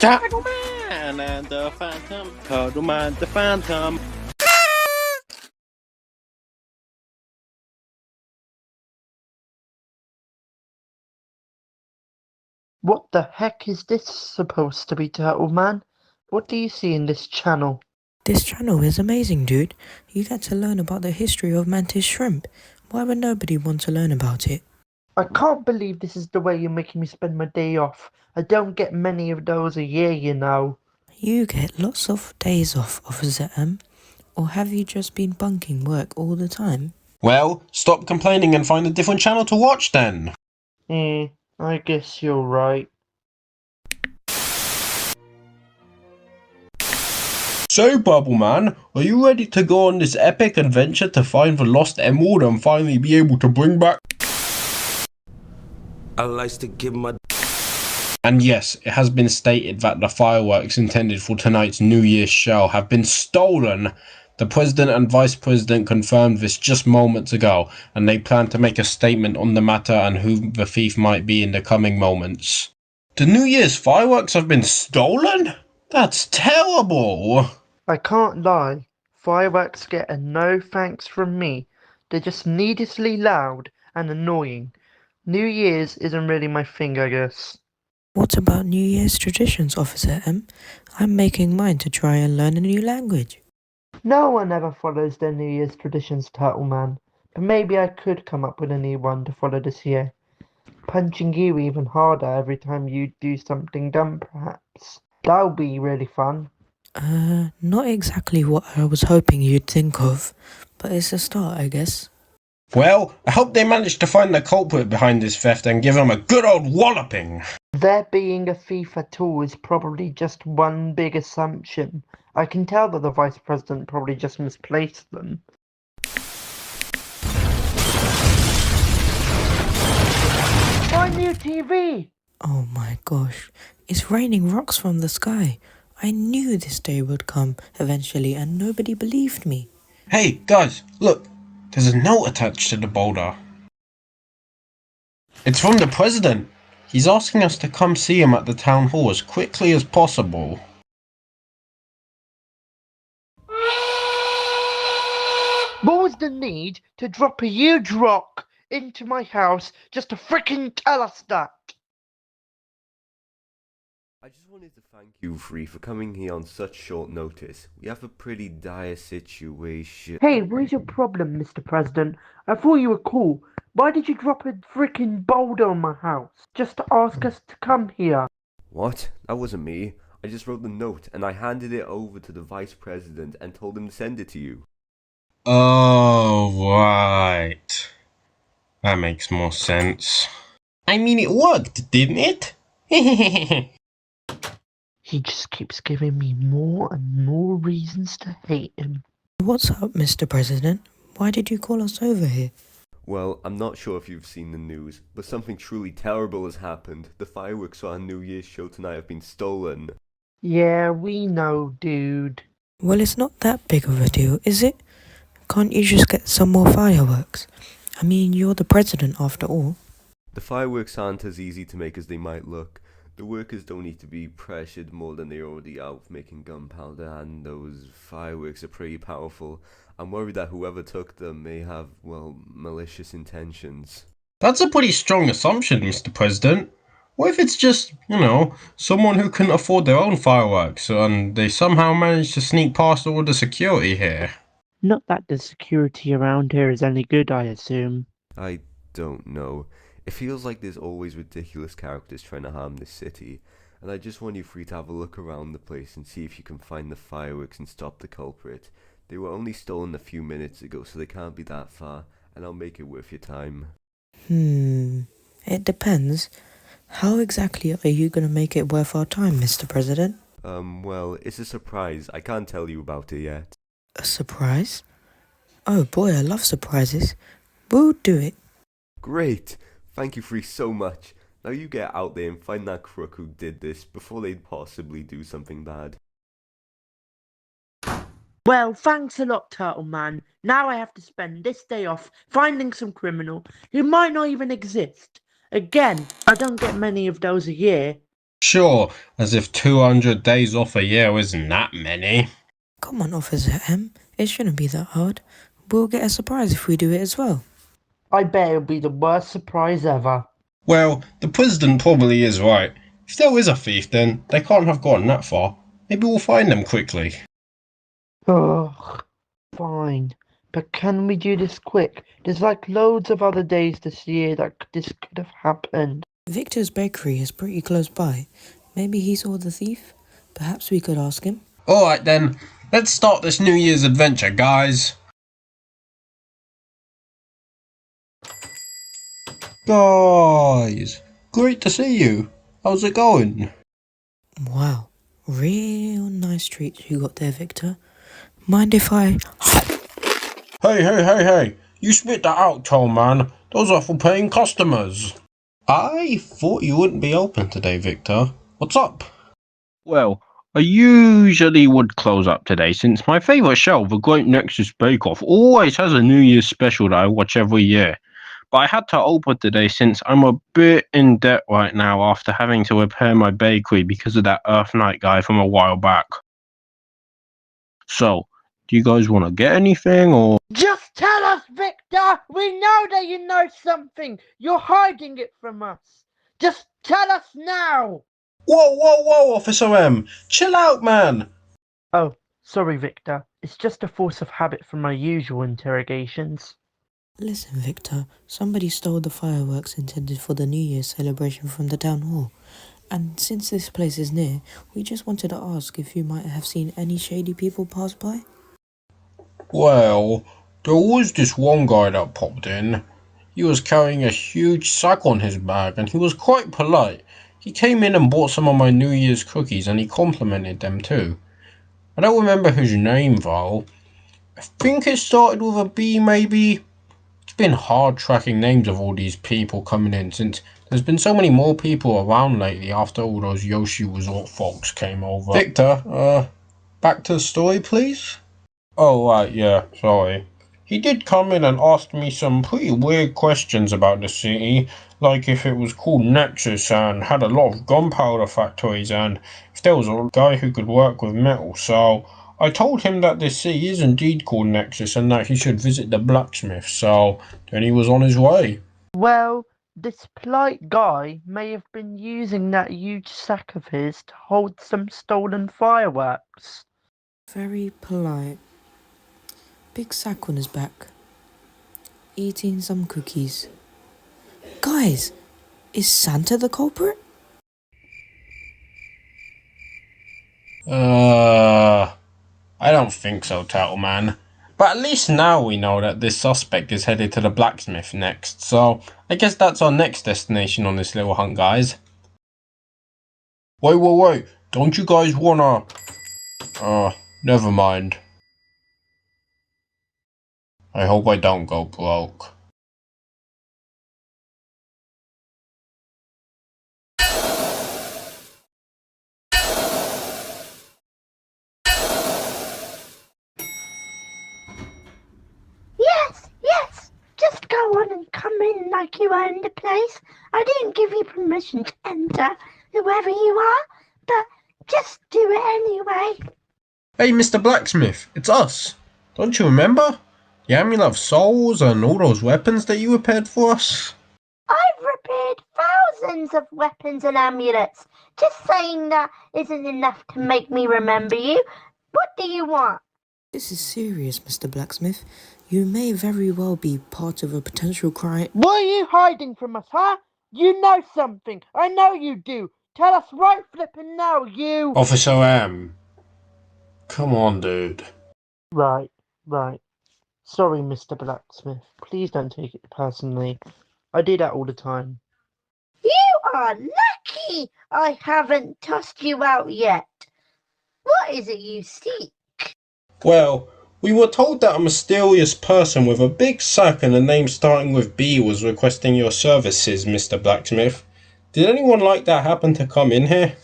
Turtle Man and the Phantom. Turtle Man, the Phantom. What the heck is this supposed to be, Turtle Man? What do you see in this channel? This channel is amazing, dude. You get to learn about the history of mantis shrimp. Why would nobody want to learn about it? I can't believe this is the way you're making me spend my day off. I don't get many of those a year, you know. You get lots of days off, Officer M. Or have you just been bunking work all the time? Well, stop complaining and find a different channel to watch then. I guess you're right. So, Bubble Man, are you ready to go on this epic adventure to find the lost emerald and finally be able to bring back... I like to give my... And yes, it has been stated that the fireworks intended for tonight's New Year's show have been stolen. The President and Vice President confirmed this just moments ago, and they plan to make a statement on the matter and who the thief might be in the coming moments. The New Year's fireworks have been stolen? That's terrible! I can't lie. Fireworks get a no thanks from me. They're just needlessly loud and annoying. New Year's isn't really my thing, I guess. What about New Year's traditions, Officer M? I'm making mine to try and learn a new language. No one ever follows their New Year's traditions, Turtle Man. But maybe I could come up with a new one to follow this year. Punching you even harder every time you do something dumb, perhaps. That'll be really fun. Not exactly what I was hoping you'd think of, but it's a start, I guess. Well, I hope they manage to find the culprit behind this theft and give him a good old walloping. There being a thief at all is probably just one big assumption. I can tell that the Vice President probably just misplaced them. My new TV! Oh my gosh, it's raining rocks from the sky. I knew this day would come eventually and nobody believed me. Hey, guys, look. There's a note attached to the boulder. It's from the President. He's asking us to come see him at the town hall as quickly as possible. What was the need to drop a huge rock into my house just to frickin' tell us that? I just wanted to thank you, Free, for coming here on such short notice. We have a pretty dire situation. Hey, what's your problem, Mr. President? I thought you were cool. Why did you drop a frickin' boulder on my house? Just to ask us to come here. What? That wasn't me. I just wrote the note and I handed it over to the Vice President and told him to send it to you. Oh, right. That makes more sense. I mean, it worked, didn't it? He just keeps giving me more and more reasons to hate him. What's up, Mr. President? Why did you call us over here? Well, I'm not sure if you've seen the news, but something truly terrible has happened. The fireworks for our New Year's show tonight have been stolen. Yeah, we know, dude. Well, it's not that big of a deal, is it? Can't you just get some more fireworks? I mean, you're the president after all. The fireworks aren't as easy to make as they might look. The workers don't need to be pressured more than they already are with making gunpowder, and those fireworks are pretty powerful. I'm worried that whoever took them may have, well, malicious intentions. That's a pretty strong assumption, Mr. President. What if it's just, someone who couldn't afford their own fireworks, and they somehow managed to sneak past all the security here? Not that the security around here is any good, I assume. I don't know. It feels like there's always ridiculous characters trying to harm this city, and I just want you free to have a look around the place and see if you can find the fireworks and stop the culprit. They were only stolen a few minutes ago, so they can't be that far, and I'll make it worth your time. It depends. How exactly are you going to make it worth our time, Mr. President? Well, it's a surprise. I can't tell you about it yet. A surprise? Oh boy, I love surprises. We'll do it. Great! Thank you, Free, so much. Now you get out there and find that crook who did this before they possibly do something bad. Well, thanks a lot, Turtle Man. Now I have to spend this day off finding some criminal who might not even exist. Again, I don't get many of those a year. Sure, as if 200 days off a year isn't that many. Come on, Officer M. It shouldn't be that hard. We'll get a surprise if we do it as well. I bet it'll be the worst surprise ever. Well, the president probably is right. If there is a thief, then they can't have gotten that far. Maybe we'll find them quickly. Ugh, fine. But can we do this quick? There's like loads of other days this year that this could have happened. Victor's bakery is pretty close by. Maybe he saw the thief? Perhaps we could ask him. Alright then, let's start this New Year's adventure, guys. Guys, great to see you. How's it going? Wow, real nice treats you got there, Victor. Mind if I... Hey, you spit that out, tall man. Those are for paying customers. I thought you wouldn't be open today, Victor. What's up? Well, I usually would close up today since my favourite show, The Great Nexus Bake Off, always has a New Year's special that I watch every year. But I had to open today since I'm a bit in debt right now after having to repair my bakery because of that Earth Knight guy from a while back. So, do you guys want to get anything or... Just tell us, Victor! We know that you know something! You're hiding it from us! Just tell us now! Whoa, Officer M! Chill out, man! Oh, sorry, Victor. It's just a force of habit from my usual interrogations. Listen, Victor, somebody stole the fireworks intended for the New Year's celebration from the town hall. And since this place is near, we just wanted to ask if you might have seen any shady people pass by. Well, there was this one guy that popped in. He was carrying a huge sack on his back and he was quite polite. He came in and bought some of my New Year's cookies and he complimented them too. I don't remember his name though. I think it started with a B maybe. It's been hard tracking names of all these people coming in since there's been so many more people around lately after all those Yoshi Resort folks came over. Victor, back to the story please? Oh right, yeah, sorry. He did come in and ask me some pretty weird questions about the city, like if it was called Nexus and had a lot of gunpowder factories and if there was a guy who could work with metal, so I told him that this city is indeed called Nexus and that he should visit the blacksmith, so then he was on his way. Well, this polite guy may have been using that huge sack of his to hold some stolen fireworks. Very polite. Big sack on his back. Eating some cookies. Guys, is Santa the culprit? I don't think so, Tattleman. But at least now we know that this suspect is headed to the blacksmith next, so I guess that's our next destination on this little hunt, guys. Wait, don't you guys wanna... never mind. I hope I don't go broke. Yes, just go on and come in like you own the place. I didn't give you permission to enter, whoever you are, but just do it anyway. Hey, Mr. Blacksmith, it's us. Don't you remember? The Amulet of Souls and all those weapons that you repaired for us? I've repaired thousands of weapons and amulets. Just saying that isn't enough to make me remember you. What do you want? This is serious, Mr. Blacksmith. You may very well be part of a potential crime. What are you hiding from us, huh? You know something. I know you do. Tell us right flippin' now, you... Officer M. Come on, dude. Right. Sorry, Mr. Blacksmith. Please don't take it personally. I do that all the time. You are lucky I haven't tossed you out yet. What is it you seek? Well, we were told that a mysterious person with a big sack and a name starting with B was requesting your services, Mr. Blacksmith. Did anyone like that happen to come in here?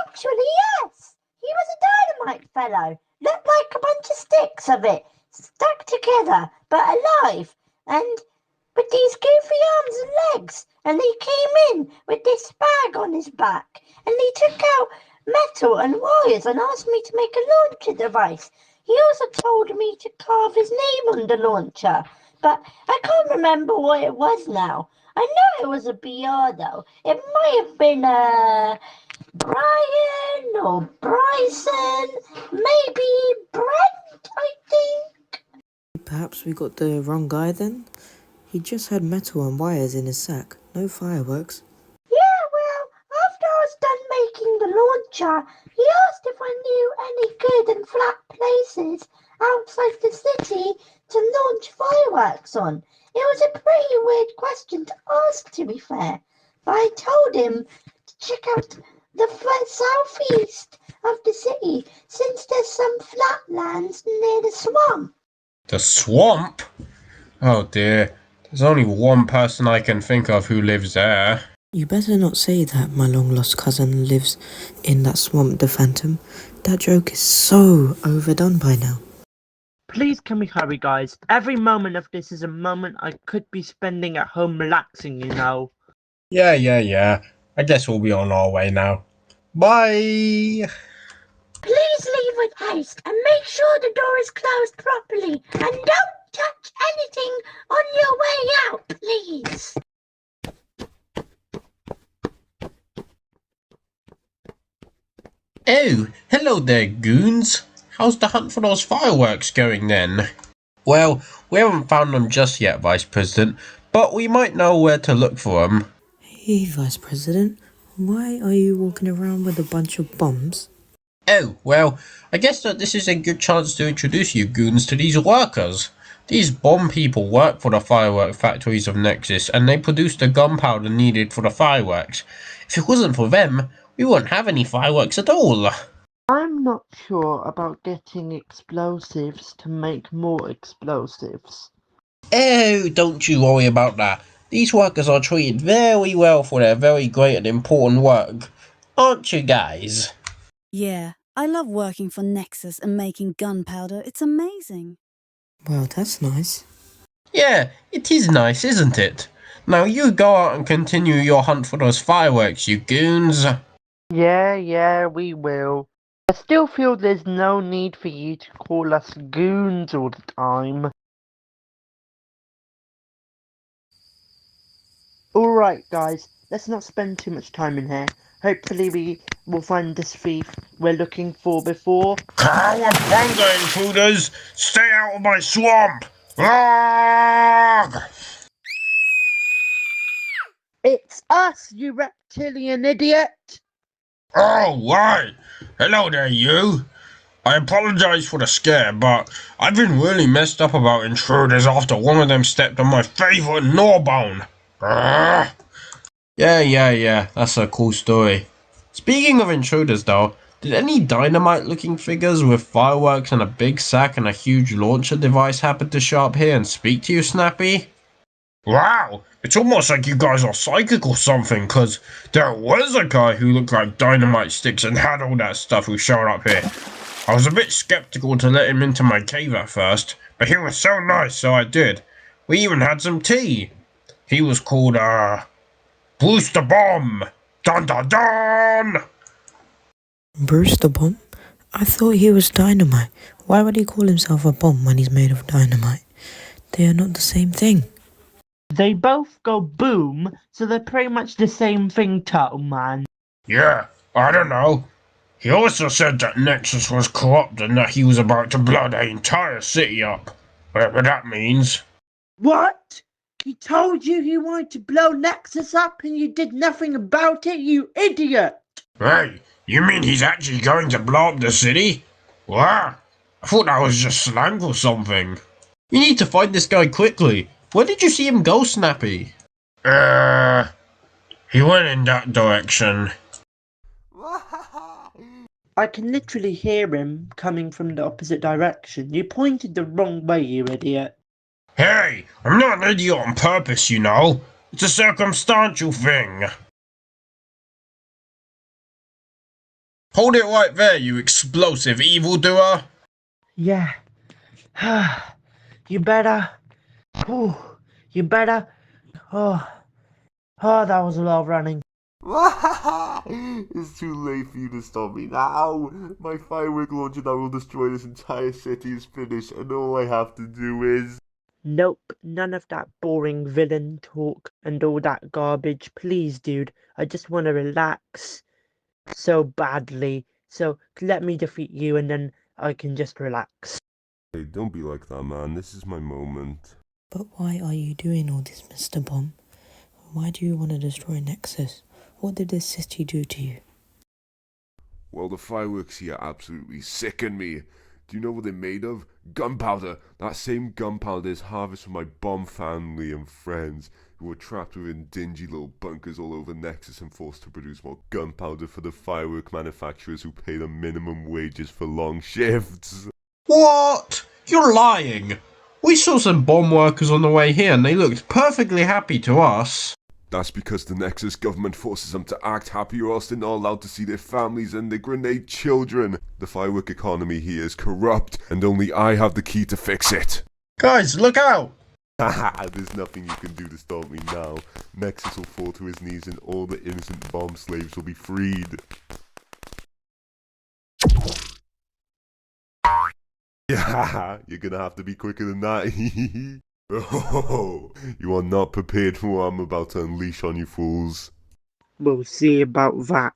Actually, yes. He was a dynamite fellow. Looked like a bunch of sticks of it, stuck together, but alive. And with these goofy arms and legs, and he came in with this bag on his back, and he took out metal and wires and asked me to make a launcher device. He also told me to carve his name on the launcher, but I can't remember what it was now. I know it was a BR though. It might have been Brian or Bryson, maybe Brent, I think. Perhaps we got the wrong guy then? He just had metal and wires in his sack, no fireworks. Yeah, well, after I was done making the launcher, he asked if I knew any good and flat places outside the city to launch fireworks on. It was a pretty weird question to ask, to be fair, but I told him to check out the southeast of the city, since there's some flatlands near the swamp. The swamp? Oh dear. There's only one person I can think of who lives there. You better not say that my long-lost cousin lives in that swamp, Daphantom. That joke is so overdone by now. Please can we hurry, guys? Every moment of this is a moment I could be spending at home relaxing, you know. Yeah. I guess we'll be on our way now. Bye! Please leave with haste and make sure the door is closed properly, and don't touch anything on your way out, please. Oh, hello there, goons. How's the hunt for those fireworks going then? Well, we haven't found them just yet, Vice President, but we might know where to look for them. Hey, Vice President, why are you walking around with a bunch of bombs? Oh, well, I guess that this is a good chance to introduce you goons to these workers. These bomb people work for the firework factories of Nexus, and they produce the gunpowder needed for the fireworks. If it wasn't for them, we wouldn't have any fireworks at all. I'm not sure about getting explosives to make more explosives. Oh, don't you worry about that. These workers are treated very well for their very great and important work. Aren't you guys? Yeah, I love working for Nexus and making gunpowder. It's amazing. Well, that's nice. Yeah, it is nice, isn't it? Now you go out and continue your hunt for those fireworks, you goons. Yeah, we will. I still feel there's no need for you to call us goons all the time. Alright guys, let's not spend too much time in here. Hopefully we will find this thief we're looking for before. Cowabunga, intruders! Stay out of my swamp! Arrgh! It's us, you reptilian idiot! Oh, right. Hello there, you. I apologize for the scare, but I've been really messed up about intruders after one of them stepped on my favorite gnawbone. Arrgh! Yeah, that's a cool story. Speaking of intruders though, did any dynamite-looking figures with fireworks and a big sack and a huge launcher device happen to show up here and speak to you, Snappy? Wow, it's almost like you guys are psychic or something, cause there was a guy who looked like dynamite sticks and had all that stuff who showed up here. I was a bit skeptical to let him into my cave at first, but he was so nice, so I did. We even had some tea. He was called, Bruce the Bomb! Dun dun dun! Bruce the Bomb? I thought he was dynamite. Why would he call himself a bomb when he's made of dynamite? They are not the same thing. They both go boom, so they're pretty much the same thing, Turtle Man. Yeah, I don't know. He also said that Nexus was corrupt and that he was about to blow the entire city up. Whatever that means. What? He told you he wanted to blow Nexus up and you did nothing about it, you idiot! Hey, you mean he's actually going to blow up the city? Wow, I thought that was just slang or something. You need to find this guy quickly. Where did you see him go, Snappy? He went in that direction. I can literally hear him coming from the opposite direction. You pointed the wrong way, you idiot. Hey, I'm not an idiot on purpose, you know. It's a circumstantial thing. Hold it right there, you explosive evildoer. Yeah. You better You better. Oh, that was a lot of running. It's too late for you to stop me now. My firework launcher that will destroy this entire city is finished, and all I have to do is... Nope, none of that boring villain talk and all that garbage. Please, dude, I just want to relax so badly. So let me defeat you and then I can just relax. Hey, don't be like that, man. This is my moment. But why are you doing all this, Mr. Bomb? Why do you want to destroy Nexus? What did this city do to you? Well, the fireworks here absolutely sicken me. Do you know what they're made of? Gunpowder! That same gunpowder is harvested from my bomb family and friends who were trapped within dingy little bunkers all over Nexus and forced to produce more gunpowder for the firework manufacturers who pay the minimum wages for long shifts. What? You're lying. We saw some bomb workers on the way here and they looked perfectly happy to us. That's because the Nexus government forces them to act happy or else they're not allowed to see their families and their grenade children. The firework economy here is corrupt and only I have the key to fix it. Guys, look out! Haha, there's nothing you can do to stop me now. Nexus will fall to his knees and all the innocent bomb slaves will be freed. Yeah, you're gonna have to be quicker than that. Oh, you are not prepared for what I'm about to unleash on you fools. We'll see about that.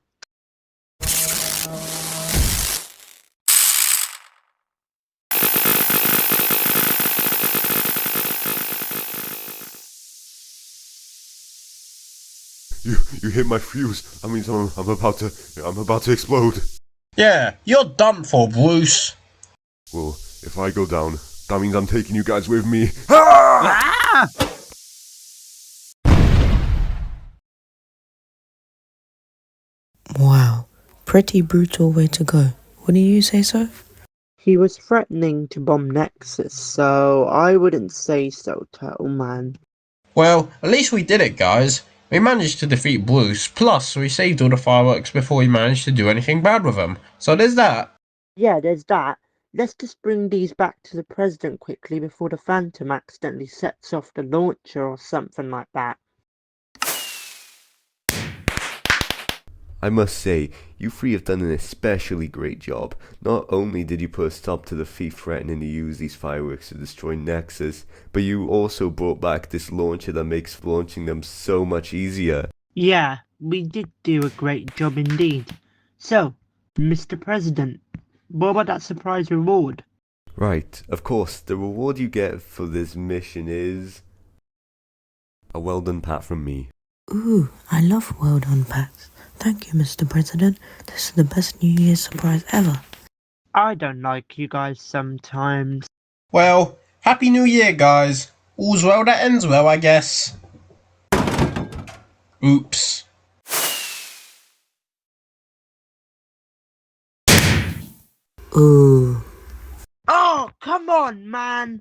You hit my fuse. That means I'm about to explode. Yeah, you're done for, Bruce. Well, if I go down, that means I'm taking you guys with me. Ah! Wow, pretty brutal way to go. Wouldn't you say so? He was threatening to bomb Nexus, so I wouldn't say so, Turtle Man. Well, at least we did it, guys. We managed to defeat Bruce, plus we saved all the fireworks before we managed to do anything bad with them. So there's that. Yeah, there's that. Let's just bring these back to the President quickly before the Phantom accidentally sets off the launcher or something like that. I must say, you three have done an especially great job. Not only did you put a stop to the thief threatening to use these fireworks to destroy Nexus, but you also brought back this launcher that makes launching them so much easier. Yeah, we did do a great job indeed. So, Mr. President, what about that surprise reward? Right, of course, the reward you get for this mission is... a well done pat from me. Ooh, I love well done pats. Thank you, Mr. President. This is the best New Year's surprise ever. I don't like you guys sometimes. Well, Happy New Year, guys. All's well that ends well, I guess. Oops. Ooh. Oh, come on, man!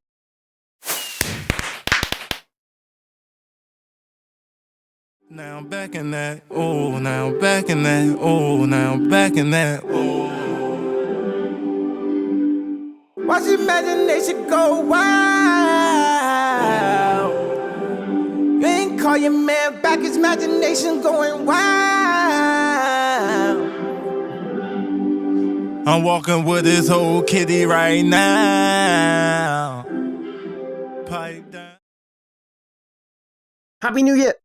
Now I'm back in that, oh, now I'm back in that, oh, now I'm back in that, oh. Watch imagination go wild. You ain't call your man back, his imagination going wild. I'm walking with this whole kitty right now. Pipe down. Happy New Year!